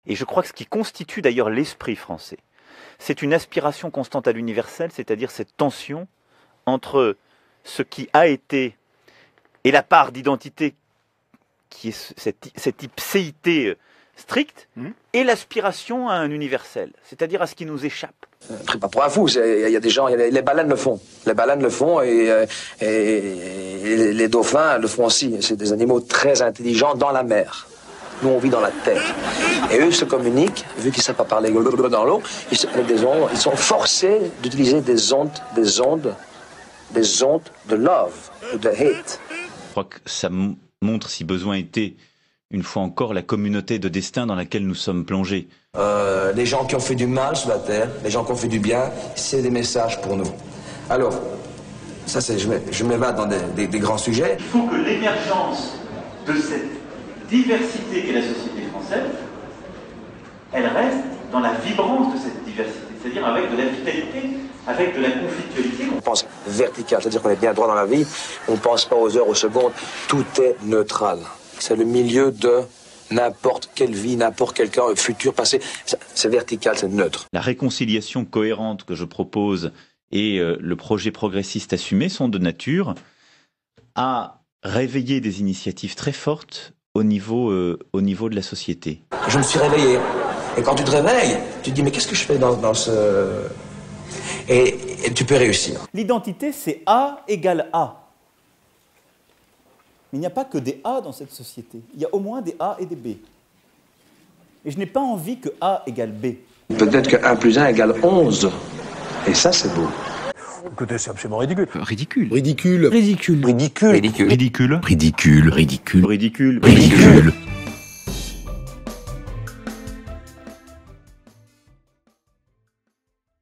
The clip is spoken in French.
Et je crois que ce qui constitue d'ailleurs l'esprit français, c'est une aspiration constante à l'universel, c'est-à-dire cette tension entre ce qui a été et la part d'identité qui est cette ipséité stricte, et l'aspiration à un universel, c'est-à-dire à ce qui nous échappe. Pas pour un fou, il y a des gens, les baleines le font. Les baleines le font et les dauphins le font aussi. C'est des animaux très intelligents dans la mer. Nous, on vit dans la terre. Et eux se communiquent, vu qu'ils ne savent pas parler dans l'eau, avec des ondes, ils sont forcés d'utiliser des ondes de love, de hate. Je crois que ça montre, si besoin était, une fois encore, la communauté de destin dans laquelle nous sommes plongés. Les gens qui ont fait du mal sur la terre, les gens qui ont fait du bien, c'est des messages pour nous. Alors, ça c'est, je m'évade dans des grands sujets. Il faut que l'émergence de cette diversité qu'est la société française, elle reste dans la vibrance de cette diversité, c'est-à-dire avec de la vitalité, avec de la conflictualité. On pense vertical, c'est-à-dire qu'on est bien droit dans la vie, on ne pense pas aux heures, aux secondes, tout est neutral. C'est le milieu de n'importe quelle vie, n'importe quel cas, futur, passé. C'est vertical, c'est neutre. La réconciliation cohérente que je propose et le projet progressiste assumé sont de nature à réveiller des initiatives très fortes au niveau de la société. Je me suis réveillé. Et quand tu te réveilles, tu te dis, mais qu'est-ce que je fais dans ce... Et tu peux réussir. L'identité, c'est A égale A. Mais il n'y a pas que des A dans cette société. Il y a au moins des A et des B. Et je n'ai pas envie que A égale B. Peut-être que 1 plus 1 égale 11. Et ça, c'est beau. Écoutez, c'est absolument ridicule. Ridicule. Ridicule. Ridicule. Ridicule. Ridicule. Ridicule. Ridicule. Ridicule. Ridicule. Ridicule.